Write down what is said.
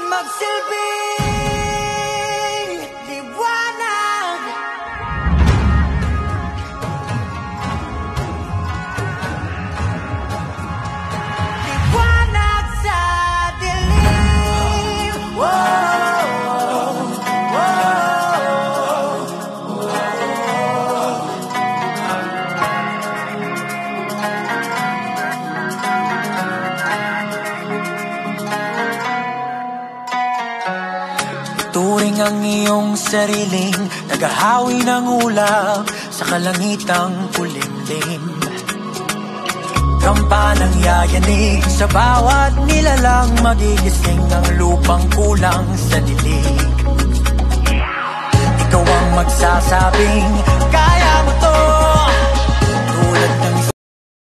magsilbing liwanag. Liwanag sa dilim. Turing ang iyong sariling naghahawi ng ulap sa kalangitang kulimlim. Kampanang yayanig sa bawat nilalang, magigising ang lupang kulang sa dilig. Ikaw ang magsasabing kaya mo to.